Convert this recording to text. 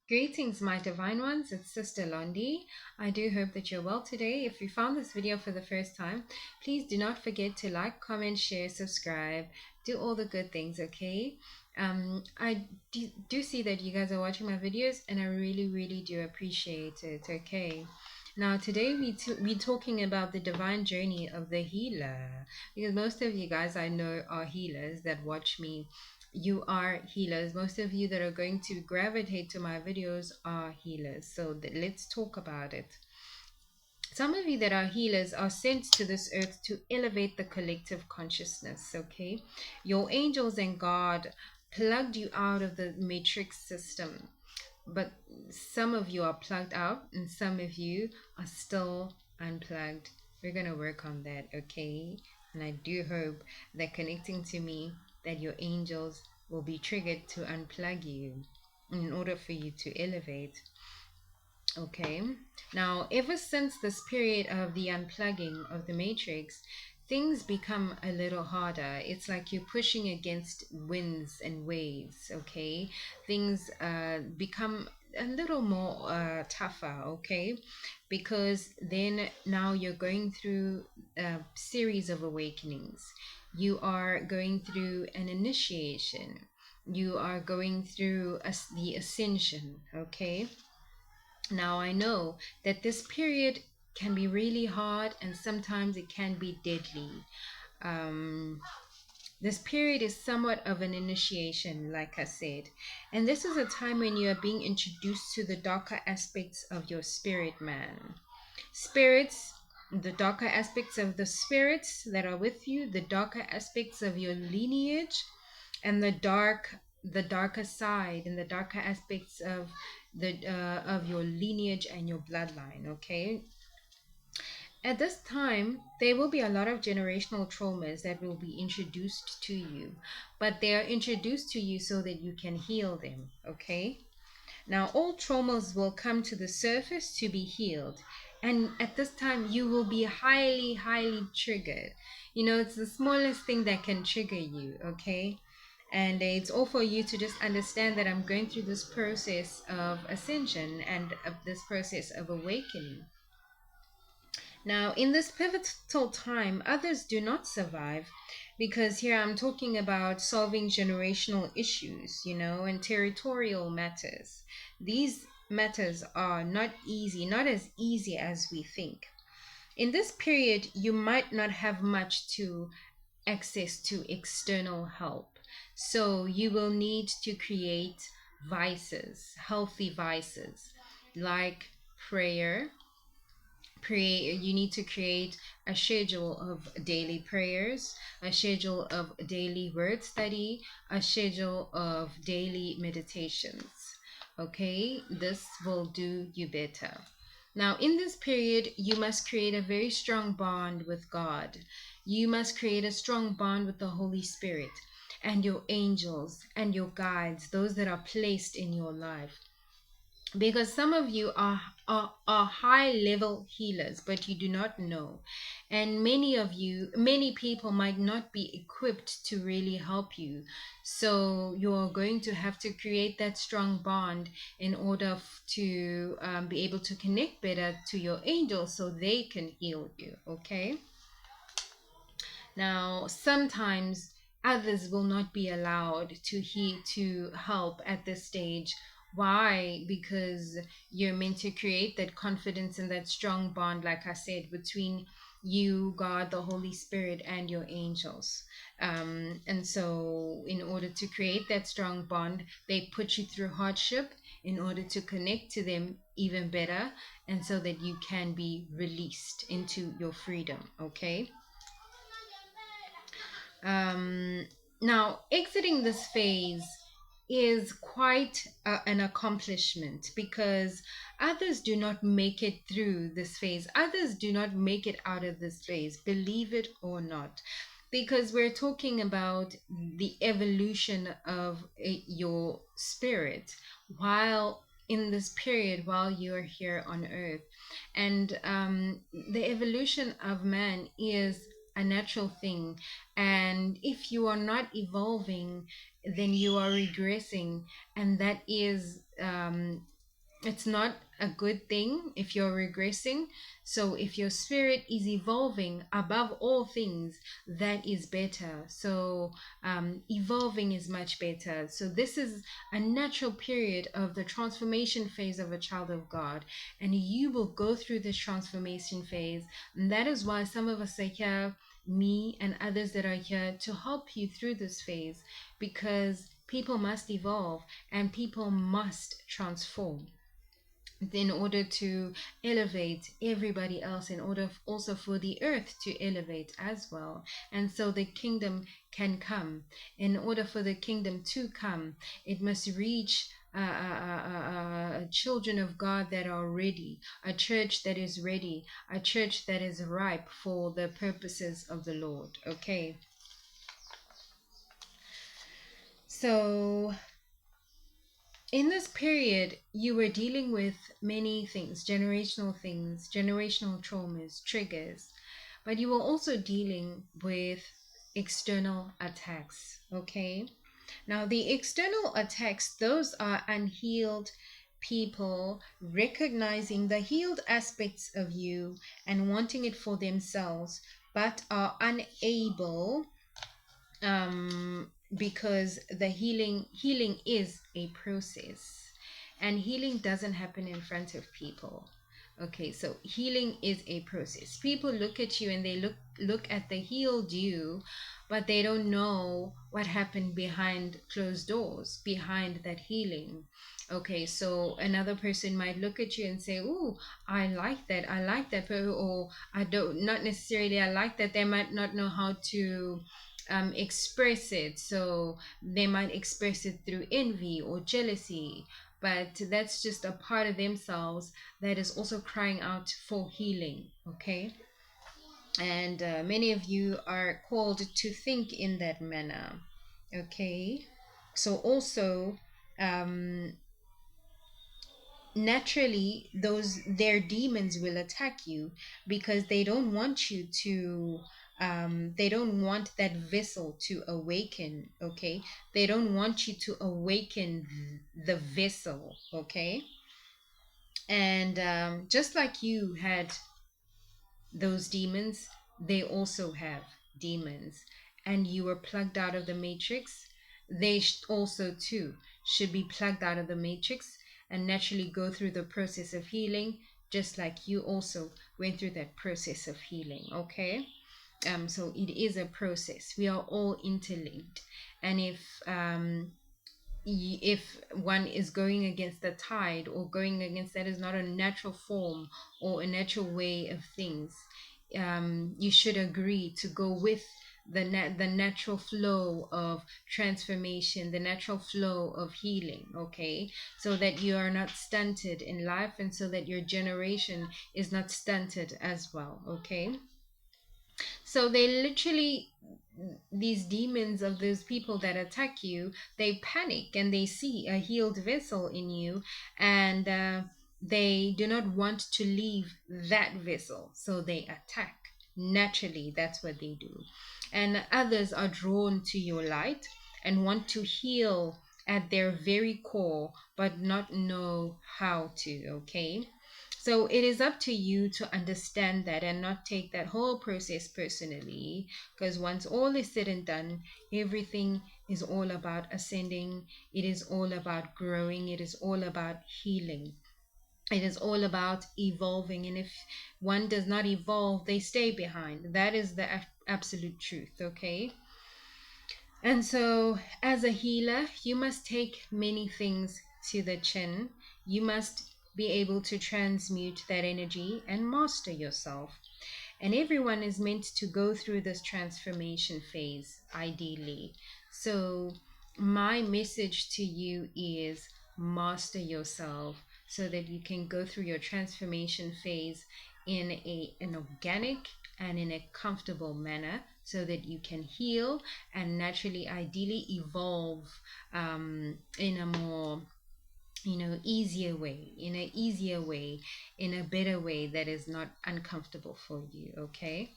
Greetings, my divine ones. It's Sister Londi. I do hope that you're well today. If you found this video for the first time, please do not forget to like, comment, share, subscribe, do all the good things, okay? I do see that you guys are watching my videos, and I really do appreciate it, okay? Now, today we talking about the divine journey of the healer, because most of you guys I know are healers that watch me. You are healers. Most of you that are going to gravitate to my videos are healers. So let's talk about it. Some of you that are healers are sent to this earth to elevate the collective consciousness, okay? Your angels and God plugged you out of the matrix system, but some of you are plugged out and some of you are still unplugged. We're going to work on that, okay? And I do hope that connecting to me, that your angels will be triggered to unplug you in order for you to elevate. Okay, now ever since this period of the unplugging of the matrix, things become a little harder. It's like you're pushing against winds and waves. Okay, things become a little more tougher. Okay, because then now you're going through a series of awakenings. You are going through an initiation. You are going through the ascension. Okay, now I know that this period can be really hard and sometimes it can be deadly. Um, this period is somewhat of an initiation, like I said, and this is a time when you are being introduced to the darker aspects of your spirit man. Spirits, the darker aspects of the spirits that are with you, the darker aspects of your lineage, and the darker side and the darker aspects of your lineage and your bloodline. Okay, at this time there will be a lot of generational traumas that will be introduced to you, but they are introduced to you so that you can heal them. Okay, now all traumas will come to the surface to be healed, and at this time you will be highly triggered. It's the smallest thing that can trigger you. Okay, and it's all for you to just understand that I'm going through this process of ascension and of this process of awakening. Now, in this pivotal time, others do not survive because here I'm talking about solving generational issues, and territorial matters. These matters are not easy, not as easy as we think. In this period, you might not have much to access to external help. So you will need to create vices, healthy vices, like prayer. You need to create a schedule of daily prayers, a schedule of daily word study, a schedule of daily meditations. Okay, this will do you better. Now, in this period, you must create a very strong bond with God. You must create a strong bond with the Holy Spirit and your angels and your guides, those that are placed in your life, because some of you are high level healers but you do not know, and many people might not be equipped to really help you. So you're going to have to create that strong bond in order to be able to connect better to your angels so they can heal you. Okay, now sometimes others will not be allowed to help at this stage. Why? Because you're meant to create that confidence and that strong bond, like I said, between you, God, the Holy Spirit, and your angels. And so, in order to create that strong bond, they put you through hardship in order to connect to them even better, and so that you can be released into your freedom. Okay. Um, Now, exiting this phase is quite an accomplishment because others do not make it through this phase. Others do not make it out of this phase, believe it or not, because we're talking about the evolution of your spirit while in this period while you're here on earth. And the evolution of man is a natural thing, and if you are not evolving, then you are regressing, and that is It's not a good thing if you're regressing. So if your spirit is evolving above all things, that is better. So evolving is much better. So this is a natural period of the transformation phase of a child of God, and you will go through this transformation phase. And that is why some of us are here, me and others that are here, to help you through this phase, because people must evolve and people must transform in order to elevate everybody else, in order also for the earth to elevate as well, and so the kingdom can come. In order for the kingdom to come, it must reach children of God that are ready, a church that is ready, a church that is ripe for the purposes of the Lord. Okay, so in this period, you were dealing with many things, generational traumas, triggers, but you were also dealing with external attacks. Okay. Now, the external attacks, those are unhealed people recognizing the healed aspects of you and wanting it for themselves, but are unable, because the healing is a process, and healing doesn't happen in front of people. Okay, so healing is a process. People look at you and they look at the healed you, but they don't know what happened behind closed doors, behind that healing. Okay, so another person might look at you and say, "Oh, I like that," or "I don't, not necessarily I like that." They might not know how to express it, so they might express it through envy or jealousy, but that's just a part of themselves that is also crying out for healing. Okay, and many of you are called to think in that manner. Okay, so also, um, naturally those their demons will attack you, because they don't want you to, they don't want that vessel to awaken. Okay, they don't want you to awaken the vessel. Okay, and just like you had those demons, they also have demons, and you were plugged out of the matrix. They also too should be plugged out of the matrix and naturally go through the process of healing, just like you also went through that process of healing. Okay, so it is a process. We are all interlinked, and if one is going against the tide or going against, that is not a natural form or a natural way of things, you should agree to go with the natural flow of transformation, the natural flow of healing. Okay, so that you are not stunted in life, and so that your generation is not stunted as well. Okay, so they literally, these demons of those people that attack you, they panic and they see a healed vessel in you, and they do not want to leave that vessel, so they attack. Naturally, that's what they do. And others are drawn to your light and want to heal at their very core, but not know how to. Okay, so it is up to you to understand that and not take that whole process personally, because once all is said and done, everything is all about ascending, it is all about growing, it is all about healing. It is all about evolving, and if one does not evolve, they stay behind. That is the absolute truth. Okay, and so, as a healer, you must take many things to the chin. You must be able to transmute that energy and master yourself. And everyone is meant to go through this transformation phase, ideally. So, my message to you is master yourself so that you can go through your transformation phase in an organic and in a comfortable manner, so that you can heal and naturally, ideally, evolve in a more, easier way, in a better way that is not uncomfortable for you. Okay,